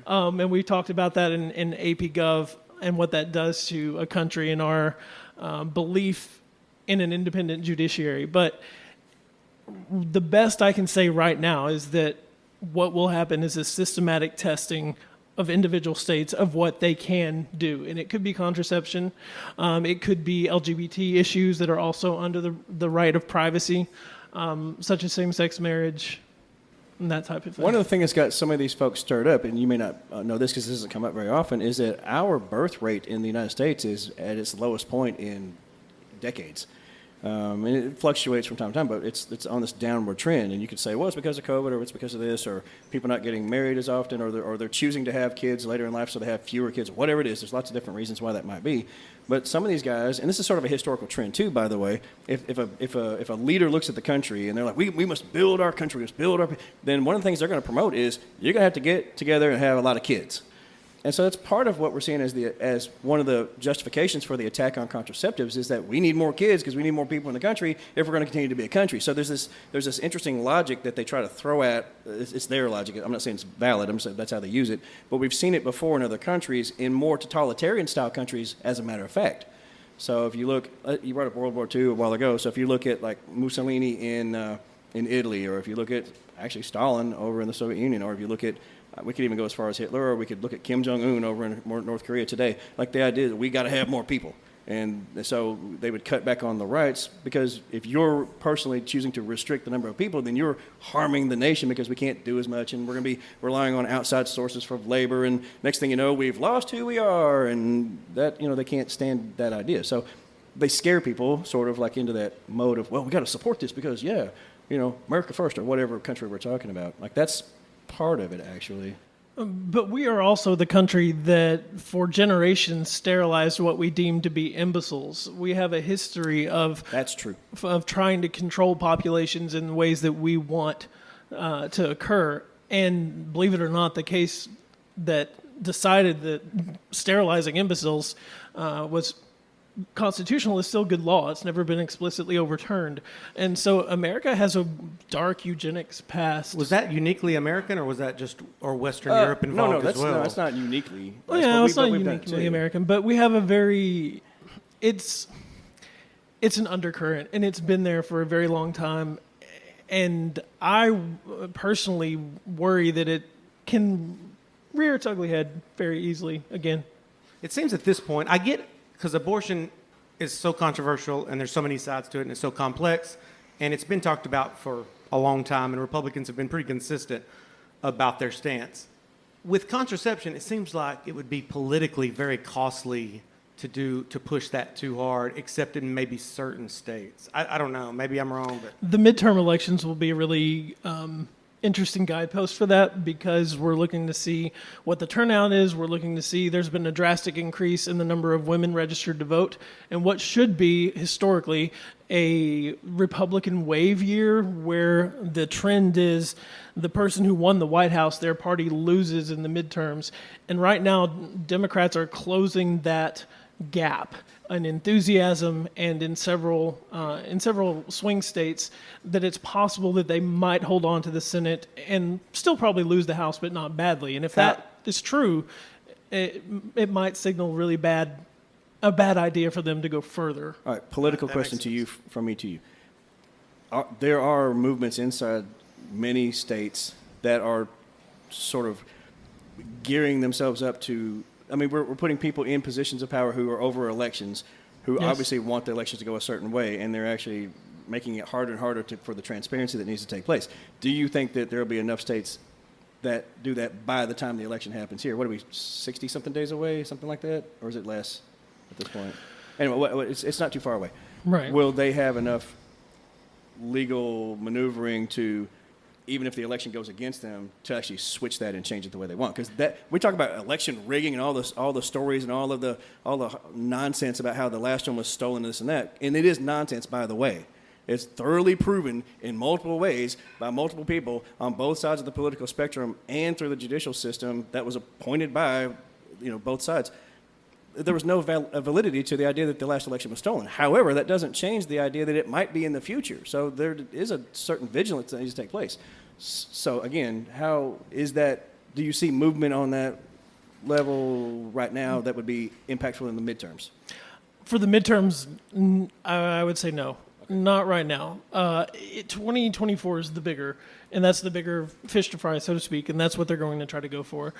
And we talked about that in AP Gov and what that does to a country and our belief in an independent judiciary. But the best I can say right now is that what will happen is a systematic testing of individual states of what they can do. And it could be contraception. It could be LGBT issues that are also under the right of privacy, such as same-sex marriage and that type of thing. One of the things that's got some of these folks stirred up, and you may not know this because this doesn't come up very often, is that our birth rate in the United States is at its lowest point in decades. And it fluctuates from time to time, but it's on this downward trend. And you could say, well, it's because of COVID, or it's because of this, or people not getting married as often, or they're choosing to have kids later in life so they have fewer kids, whatever it is. There's lots of different reasons why that might be. But some of these guys, and this is sort of a historical trend too, by the way, if a leader looks at the country and they're like, we must build our country, we must build our, then one of the things they're going to promote is you're going to have to get together and have a lot of kids. And so that's part of what we're seeing as one of the justifications for the attack on contraceptives is that we need more kids because we need more people in the country if we're going to continue to be a country. So there's this interesting logic that they try to throw at. It's their logic. I'm not saying it's valid. I'm saying that's how they use it. But we've seen it before in other countries, in more totalitarian style countries, as a matter of fact. So if you look, you brought up World War II a while ago. So if you look at like Mussolini in Italy, or if you look at actually Stalin over in the Soviet Union, or if you look at we could even go as far as Hitler, or we could look at Kim Jong-un over in North Korea today. Like the idea that we got to have more people. And so they would cut back on the rights because if you're personally choosing to restrict the number of people, then you're harming the nation because we can't do as much and we're going to be relying on outside sources for labor. And next thing you know, we've lost who we are. And that, they can't stand that idea. So they scare people sort of like into that mode of, well, we got to support this because, America first or whatever country we're talking about. Like that's part of it, actually. But we are also the country that for generations sterilized what we deem to be imbeciles. We have a history of that's true of trying to control populations in ways that we want to occur. And believe it or not, the case that decided that sterilizing imbeciles was constitutional is still good law. It's never been explicitly overturned. And so America has a dark eugenics past. Was that uniquely American, or was that just Western Europe involved as well? No, that's not uniquely. It's not uniquely American, but we have a very, it's an undercurrent, and it's been there for a very long time. And I personally worry that it can rear its ugly head very easily again. It seems at this point, I get, because abortion is so controversial and there's so many sides to it and it's so complex and it's been talked about for a long time and Republicans have been pretty consistent about their stance. With contraception, it seems like it would be politically very costly to push that too hard, except in maybe certain states. I don't know. Maybe I'm wrong. But the midterm elections will be a really interesting guidepost for that because we're looking to see what the turnout is. We're looking to see there's been a drastic increase in the number of women registered to vote, and what should be historically a Republican wave year where the trend is the person who won the White House, their party loses in the midterms. And right now, Democrats are closing that gap in enthusiasm and in several swing states that it's possible that they might hold on to the Senate and still probably lose the House, but not badly. And if that is true, it might signal really a bad idea for them to go further. All right, political question to you, from me to you. there are movements inside many states that are sort of gearing themselves up to. I mean, we're putting people in positions of power who are over elections, who obviously want the elections to go a certain way, and they're actually making it harder and harder for the transparency that needs to take place. Do you think that there will be enough states that do that by the time the election happens here? What are we, 60-something days away, something like that? Or is it less at this point? Anyway, it's not too far away. Right. Will they have enough legal maneuvering to, even if the election goes against them, to actually switch that and change it the way they want? Because we talk about election rigging and all the stories and all the nonsense about how the last one was stolen, this and that, and it is nonsense, by the way. It's thoroughly proven in multiple ways by multiple people on both sides of the political spectrum and through the judicial system that was appointed by, both sides. There was no validity to the idea that the last election was stolen. However, that doesn't change the idea that it might be in the future. So there is a certain vigilance that needs to take place. So again, how is that? Do you see movement on that level right now that would be impactful in the midterms? For the midterms, I would say no. Not right now. 2024 is the bigger, and that's the bigger fish to fry, so to speak, and that's what they're going to try to go for.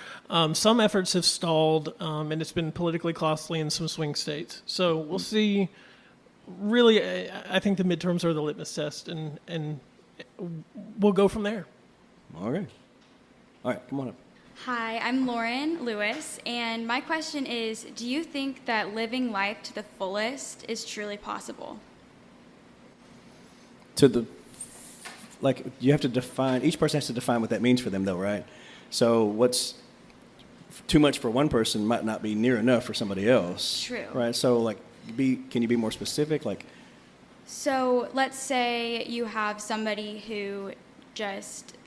Some efforts have stalled, and it's been politically costly in some swing states. So we'll see. Really, I think the midterms are the litmus test, and we'll go from there. Okay. All right, come on up. Hi, I'm Lauren Lewis, and my question is, do you think that living life to the fullest is truly possible? You have to define, each person has to define what that means for them, though, right? So what's too much for one person might not be near enough for somebody else. True. Right? So, can you be more specific? So let's say you have somebody who just,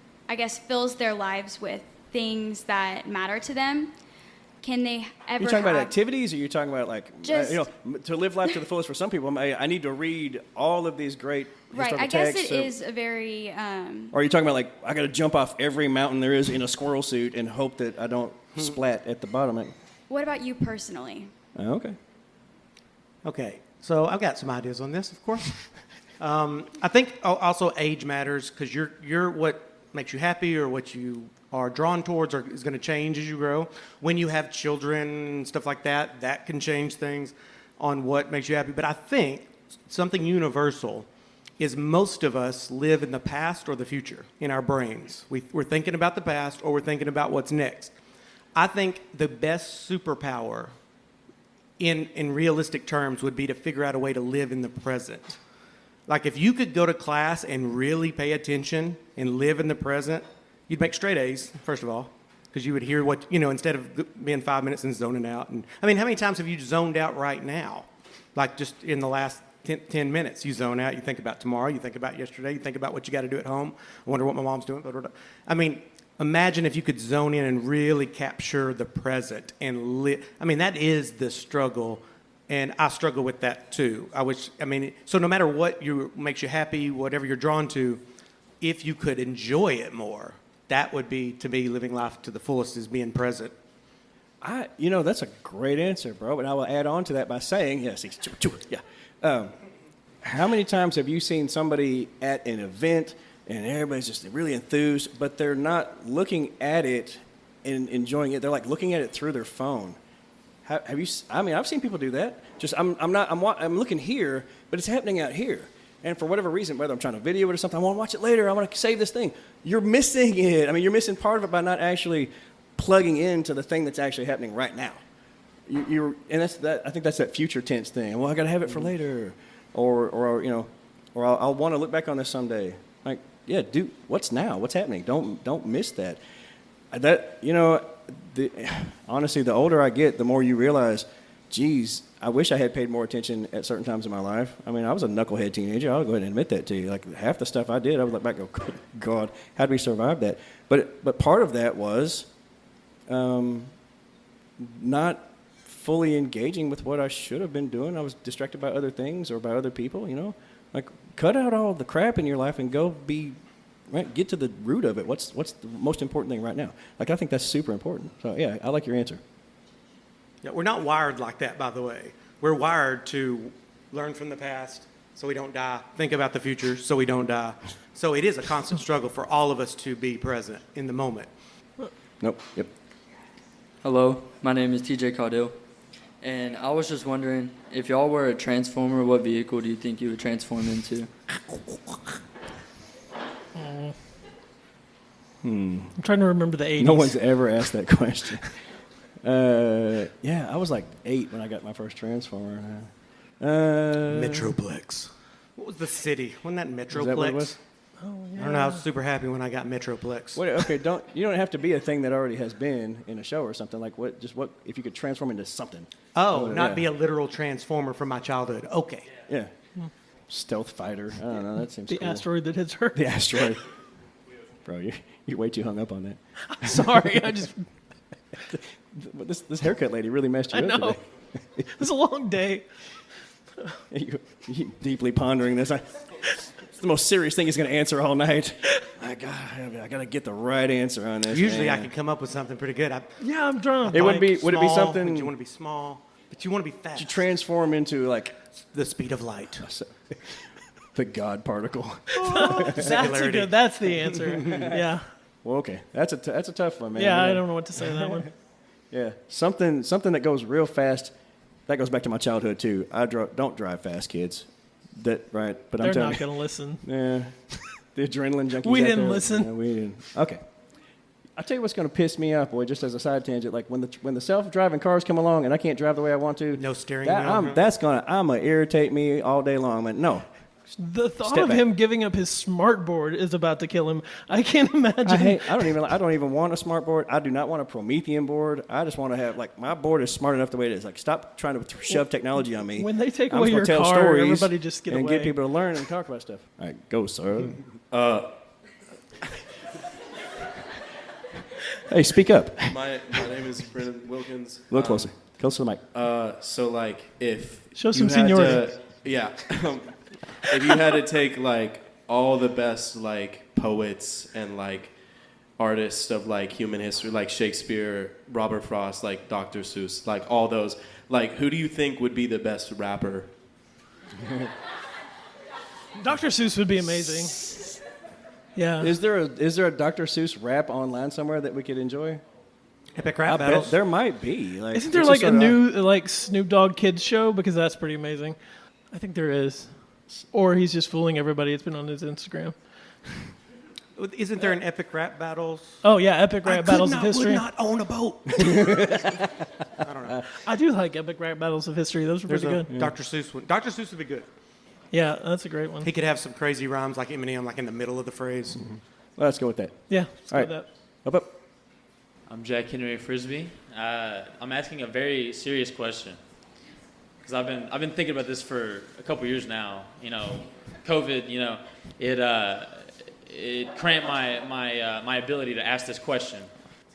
fills their lives with things that matter to them. Can they ever You're talking about activities, or you're talking about just, to live life to the fullest for some people? I need to read all of these great historical right, I guess texts. it is a very... Or are you talking about I got to jump off every mountain there is in a squirrel suit and hope that I don't splat at the bottom? What about you personally? Okay. Okay, so I've got some ideas on this, of course. I think also age matters, because you're what makes you happy or what you are drawn towards is going to change as you grow. When you have children and stuff like that, that can change things on what makes you happy. But I think something universal is most of us live in the past or the future in our brains. We're thinking about the past or we're thinking about what's next. I think the best superpower in realistic terms would be to figure out a way to live in the present. Like if you could go to class and really pay attention and live in the present, you'd make straight A's, first of all, because you would hear what, instead of being 5 minutes and zoning out. And how many times have you zoned out right now? Like just in the last 10 minutes, you zone out, you think about tomorrow, you think about yesterday, you think about what you got to do at home. I wonder what my mom's doing. Blah, blah, blah. Imagine if you could zone in and really capture the present and live. That is the struggle, and I struggle with that too. So no matter what makes you happy, whatever you're drawn to, if you could enjoy it more, that would be, to me, living life to the fullest is being present. That's a great answer, bro. And I will add on to that by saying, yes, how many times have you seen somebody at an event and everybody's just really enthused, but they're not looking at it and enjoying it? They're looking at it through their phone. Have you? I've seen people do that. I'm looking here, but it's happening out here. And for whatever reason, whether I'm trying to video it or something, I want to watch it later. I want to save this thing. You're missing it. You're missing part of it by not actually plugging into the thing that's actually happening right now. And I think that's that future tense thing. Well, I got to have it for later, or I'll want to look back on this someday. Dude, what's now? What's happening? Don't miss that. Honestly, the older I get, the more you realize, geez, I wish I had paid more attention at certain times in my life. I was a knucklehead teenager. I'll go ahead and admit that to you. Half the stuff I did, I would look back and go, God, how did we survive that? But part of that was not fully engaging with what I should have been doing. I was distracted by other things or by other people, cut out all the crap in your life and go get to the root of it. What's the most important thing right now? I think that's super important. So, yeah, I like your answer. Yeah, we're not wired like that, by the way. We're wired to learn from the past, so we don't die. Think about the future so we don't die. So it is a constant struggle for all of us to be present in the moment. Nope. Yep. Hello, my name is TJ Caudill, and I was just wondering, if y'all were a transformer, what vehicle do you think you would transform into? I'm trying to remember the 80s. No one's ever asked that question. Yeah, I was like 8 when I got my first transformer. Metroplex. What was the city? Wasn't that Metroplex? Is that what it was? Oh, yeah. I don't know. I was super happy when I got Metroplex. Wait, okay, you don't have to be a thing that already has been in a show or something. Like what if you could transform into something? Oh, not be a literal transformer from my childhood. Okay. Yeah. Stealth fighter. I don't know. That seems The cool. asteroid that hits Earth. The asteroid. Bro, you're way too hung up on that. Sorry, I just... This haircut lady really messed you I up know. today. It was a long day. You deeply pondering this. It's the most serious thing he's going to answer all night. I got to get the right answer on this. Usually man. I can come up with something pretty good. Yeah, I'm drunk. It would be Small, something. but you want to be small, but you want to be fast. You transform into like the speed of light. The God particle. That's the answer. Yeah. Well, okay, that's a tough one, man. Yeah, I don't know what to say to that one. Yeah, something that goes real fast. That goes back to my childhood too. Don't drive fast, kids. Right? But They're I'm telling not you, going to listen. Yeah, the adrenaline junkies. We out didn't there. listen. Yeah, we didn't. Okay. I'll tell you what's going to piss me off, boy, just as a side tangent. Like when the self-driving cars come along and I can't drive the way I want to. No steering wheel. That's going to irritate me all day long. But no. The thought Step of back. him giving up his smart board is about to kill him. I can't imagine. I don't even want a smart board. I do not want a Promethean board. I just want to have my board is smart enough the way it is. Like, stop trying to shove technology on me. When they take I'm away just gonna your tell car, stories everybody just get and away. get people to learn and talk about stuff. All right, go, sir. Hey, speak up. My name is Brennan Wilkins. A little closer. Close to the mic. So, like, if Show you some had seniority. Yeah. If you had to take, like, all the best, like, poets and, like, artists of, like, human history, like Shakespeare, Robert Frost, like Dr. Seuss, like, all those, like, who do you think would be the best rapper? Dr. Seuss would be amazing. Yeah. Is there a Dr. Seuss rap online somewhere that we could enjoy? Epic I rap bet battles. there might be. Like, Isn't there it's like just a sort of- new like Snoop Dogg kids show? Because that's pretty amazing. I think there is. Or he's just fooling everybody. It's been on his Instagram. Isn't there an epic rap battles? Oh yeah, epic rap battles of history. Would not own a boat. I don't know. I do like epic rap battles of history. Those are There's pretty a good. Dr. Seuss one. Dr. Seuss would be good. Yeah, that's a great one. He could have some crazy rhymes like Eminem, like in the middle of the phrase. Well, let's go with that. Yeah, let's All go right. with that. Up. I'm Jack Henry Frisbee. I'm asking a very serious question because I've been thinking about this for a couple years now. You know, COVID. You know, it cramped my ability to ask this question.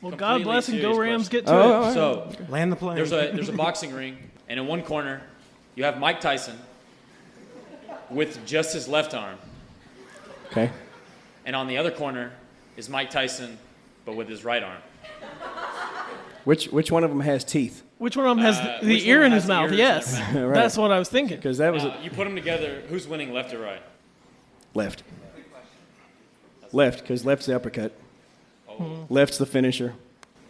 Well, God Completely bless and go serious Rams. question. Get to it. So land the plane. There's a boxing ring, and in one corner, you have Mike Tyson with just his left arm, Okay. and on the other corner is Mike Tyson, but with his right arm. Which one of them has teeth? Which one of them has Which the one ear in has his the mouth? ears? Yes, Right. that's what I was thinking. Because that was Now, you put them together. Who's winning, left or right? left. Left, because left's the uppercut. Left's the finisher.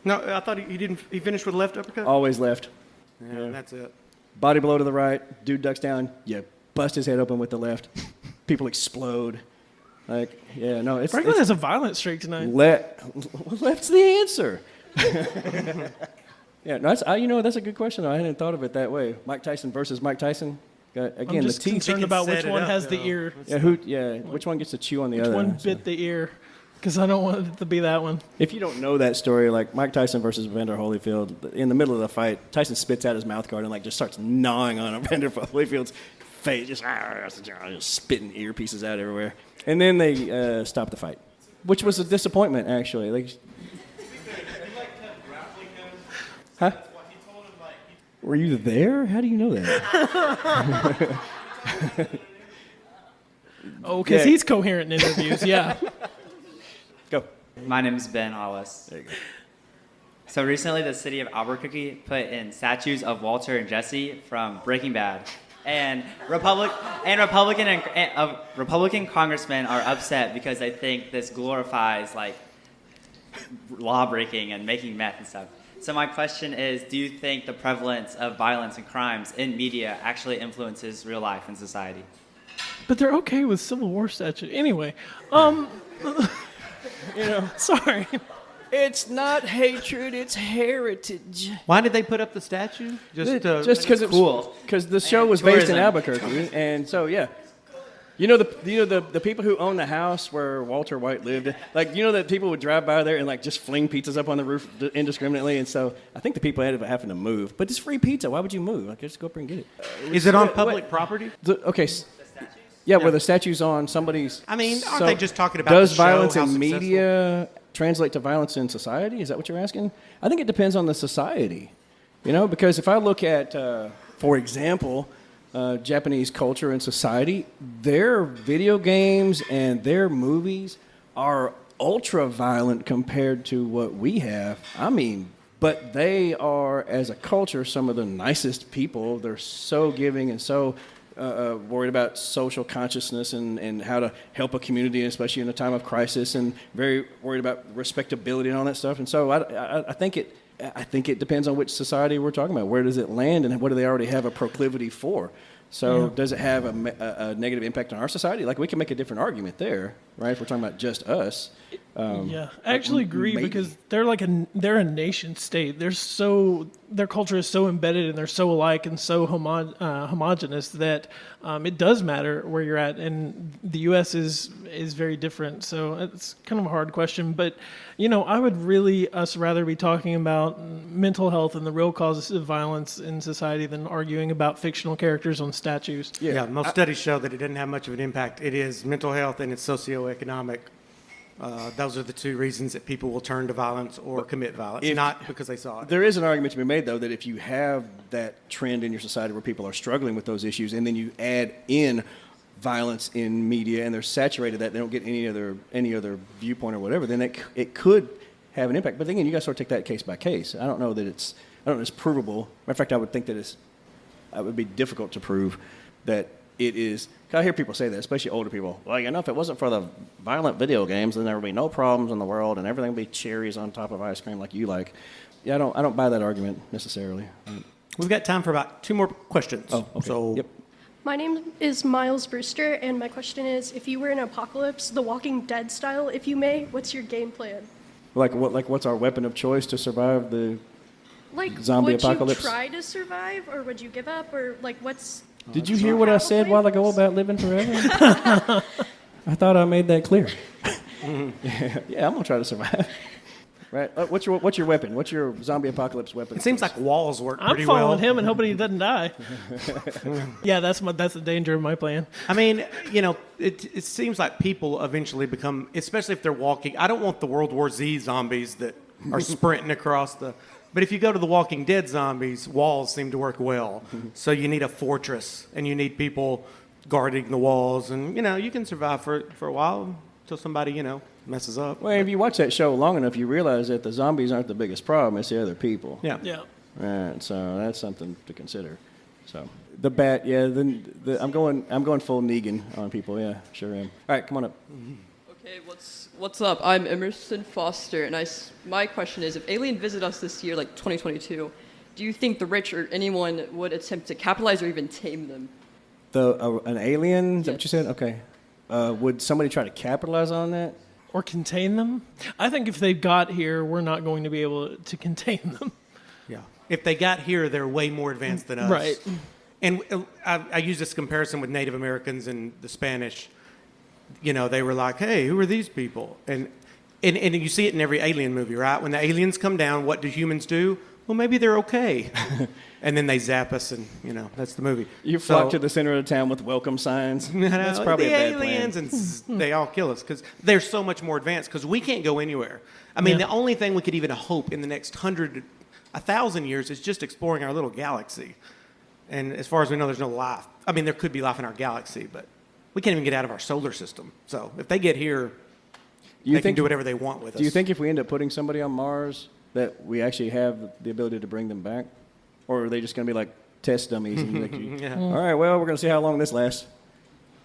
No, I thought he finished with a left uppercut? Always left. Yeah, that's it. Body blow to the right. Dude ducks down. You bust his head open with the left. People explode. Like, yeah, no, it's Franklin has a violent streak tonight. left's the answer. Yeah, no, that's a good question. I hadn't thought of it that way. Mike Tyson versus Mike Tyson. Again, I'm just the teeth. concerned about which one has the ear. Yeah, which one gets to chew on the Which other? one bit the ear? Because I don't want it to be that one. If you don't know that story, like Mike Tyson versus Evander Holyfield, in the middle of the fight, Tyson spits out his mouth guard and like just starts gnawing on Evander Holyfield's face, just spitting earpieces out everywhere. And then they stop the fight, which was a disappointment actually. Like, huh? Were you there? How do you know that? Oh, because he's coherent in interviews, yeah. Go. My name is Ben Hollis. There you go. So recently, the city of Albuquerque put in statues of Walter and Jesse from Breaking Bad. And Republican congressmen are upset because they think this glorifies like law breaking and making meth and stuff. So my question is, do you think the prevalence of violence and crimes in media actually influences real life and society? But they're okay with Civil War statute. Anyway, sorry. It's not hatred, it's heritage. Why did they put up the statue? Just because it's cool. Because the show was based in tourism. Albuquerque, and so yeah. The people who own the house where Walter White lived, like that people would drive by there and like just fling pizzas up on the roof indiscriminately, and so I think the people ended up having to move. But it's free pizza. Why would you move? Like just go up and get it. Is it on public property? Yeah, where the statue's on somebody's. I mean, aren't they just talking about does the show, violence how in successful? media translate to violence in society? Is that what you're asking? I think it depends on the society. Because if I look at, for example, Japanese culture and society, their video games and their movies are ultra violent compared to what we have. I mean, but they are, as a culture, some of the nicest people. They're so giving and so worried about social consciousness and how to help a community, especially in a time of crisis, and very worried about respectability and all that stuff. And so I think it depends on which society we're talking about. Where does it land, and what do they already have a proclivity for? So does it have a negative impact on our society? Like, we can make a different argument there, right? If we're talking about just us. I actually agree because they're they're a nation state. Their culture is so embedded and they're so alike and so homogenous that it does matter where you're at. And the U.S. is very different. So it's kind of a hard question. But, I would really rather be talking about mental health and the real causes of violence in society than arguing about fictional characters on statues. Yeah, most studies show that it didn't have much of an impact. It is mental health and it's socioeconomic. Those are the two reasons that people will turn to violence or commit violence, not because they saw it. There is an argument to be made, though, that if you have that trend in your society where people are struggling with those issues, and then you add in violence in media and they're saturated that they don't get any other viewpoint or whatever, then it could have an impact. But again, you got to sort of take that case by case. I don't know that it's provable. Matter of fact, I would think that it would be difficult to prove that it is. I hear people say that, especially older people. Well, if it wasn't for the violent video games, then there would be no problems in the world, and everything would be cherries on top of ice cream like you like. Yeah, I don't buy that argument necessarily. We've got time for about 2 more questions. Oh, okay. So, yep. My name is Miles Brewster, and my question is: if you were in an apocalypse, The Walking Dead style, if you may, what's your game plan? What's our weapon of choice to survive the zombie apocalypse? Would you try to survive, or would you give up, or what's? Did you hear what I said a while ago about living forever? I thought I made that clear. Yeah, I'm gonna try to survive. Right? What's your weapon? What's your zombie apocalypse weapon? It seems like walls work pretty I'm well. following him and hoping he doesn't die. Yeah, that's the danger of my plan. I mean, it seems like people eventually become, especially if they're walking. I don't want the World War Z zombies that are sprinting across the. But if you go to the Walking Dead zombies, walls seem to work well. So you need a fortress, and you need people guarding the walls, and you can survive for a while until somebody messes up. Well, if you watch that show long enough, you realize that the zombies aren't the biggest problem; it's the other people. Yeah. Right. So that's something to consider. So the bat, yeah. I'm going full Negan on people. Yeah, sure am. All right, come on up. Okay, what's up? I'm Emerson Foster, and my question is: if alien visit us this year, like 2022, do you think the rich or anyone would attempt to capitalize or even tame them? An alien? Is that what you said? Okay. Would somebody try to capitalize on that? Or contain them? I think if they got here, we're not going to be able to contain them. Yeah. If they got here, they're way more advanced than us. Right. And I use this comparison with Native Americans and the Spanish. They were like, hey, who are these people? And you see it in every alien movie, right? When the aliens come down, what do humans do? Well, maybe they're okay. And then they zap us, and, that's the movie. You flock to the center of the town with welcome signs. That's probably the a bad aliens, plan. and they all kill us because they're so much more advanced because we can't go anywhere. I mean, the only thing we could even hope in the next 1,000 years is just exploring our little galaxy. And as far as we know, there's no life. I mean, there could be life in our galaxy, but we can't even get out of our solar system. So if they get here, they can do whatever they want with us. Do you think if we end up putting somebody on Mars that we actually have the ability to bring them back? Or are they just going to be like test dummies. And like Yeah. All right, well, we're going to see how long this lasts.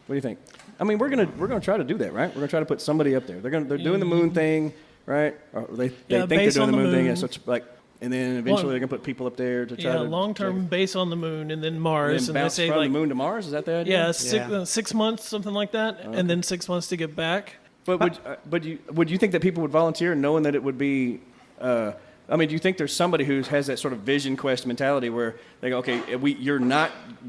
What do you think? I mean, we're gonna try to do that, right? We're gonna try to put somebody up there. They're doing the moon thing, right? Or they think they're base doing on the the moon thing. Yeah, moon. so it's like, and then eventually they're gonna put people up there to try to long-term base on the moon and then and Mars, then and they bounce say from like the moon to Mars. Is that the idea? yeah, 6 months, something like that, and then 6 months to get back. But would you think that people would volunteer knowing that it would be? I mean, do you think there's somebody who has that sort of vision quest mentality where they go, okay, we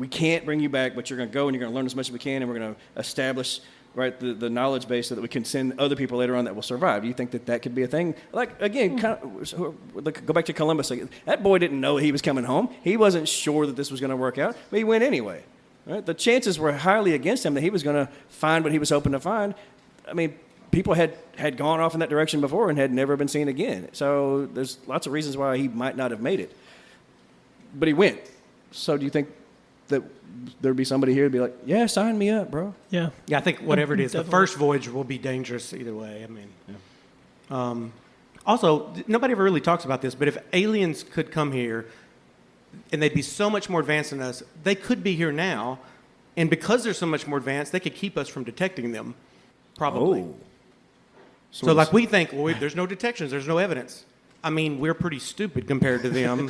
can't bring you back, but you're going to go and you're going to learn as much as we can, and we're going to establish the knowledge base so that we can send other people later on that will survive. Do you think that could be a thing? Like again, go back to Columbus. Like, that boy didn't know he was coming home. He wasn't sure that this was going to work out, but he went anyway. Right? The chances were highly against him that he was going to find what he was hoping to find. I mean, people had gone off in that direction before and had never been seen again. So there's lots of reasons why he might not have made it. But he went. So do you think that there'd be somebody here to be like, yeah, sign me up, bro? Yeah. Yeah, I think whatever it is, the Definitely. first voyage will be dangerous either way. I mean, also, nobody ever really talks about this, but if aliens could come here and they'd be so much more advanced than us, they could be here now. And because they're so much more advanced, they could keep us from detecting them, probably. Oh. So like we think, well, there's no detections, there's no evidence. I mean, we're pretty stupid compared to them.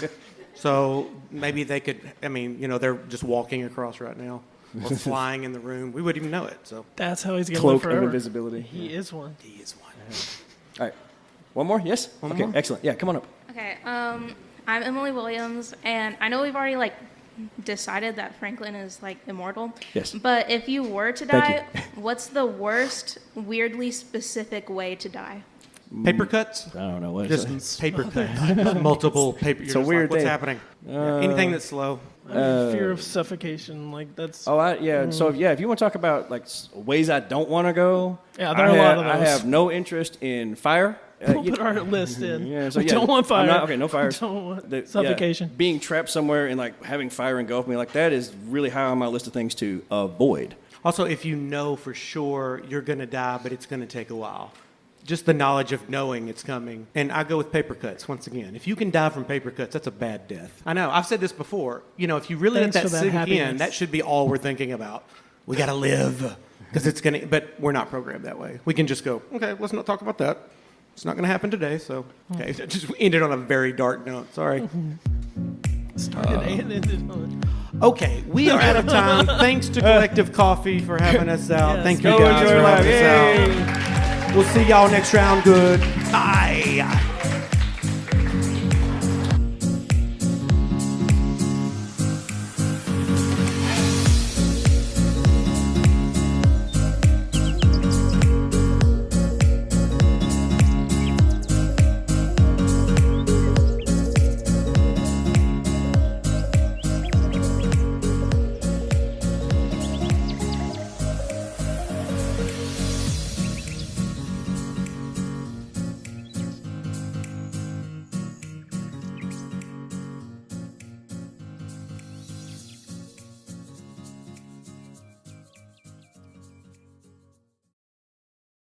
So maybe they could, I mean, they're just walking across right now or flying in the room. We wouldn't even know it. So That's how he's going to Cloak live forever. of invisibility. He is one. He is one. All right. One more? Yes? One okay, more? excellent. Yeah, come on up. Okay, I'm Emily Williams, and I know we've already decided that Franklin is immortal. Yes. But if you were to Thank die, what's the worst, weirdly specific way to die? Paper cuts? I don't know what Just paper cuts. Multiple paper. It's a weird what's thing. happening? Anything that's slow. I mean, fear of suffocation, that's. So if you want to talk about ways I don't want to go, Yeah, there are a lot of I those. have no interest in fire. We'll put our list in. Yeah, We don't want fire. No fire. Don't want suffocation. Being trapped somewhere and having fire engulf me, that is really high on my list of things to avoid. Also, if you know for sure you're going to die, but it's going to take a while. Just the knowledge of knowing it's coming. And I go with paper cuts once again. If you can die from paper cuts, that's a bad death. I know. I've said this before. If you really Thanks let for that that sink happiness. in, that should be all we're thinking about. We got to live because it's going to, but we're not programmed that way. We can just go, okay, let's not talk about that. It's not going to happen today. So, okay, just ended on a very dark note. Sorry. Started and ended on. Okay, we are out of time. Thanks to Collective Coffee for having us out. Yes. Thank you Go guys enjoy for life. having us out. We'll see y'all next round. Good. Bye.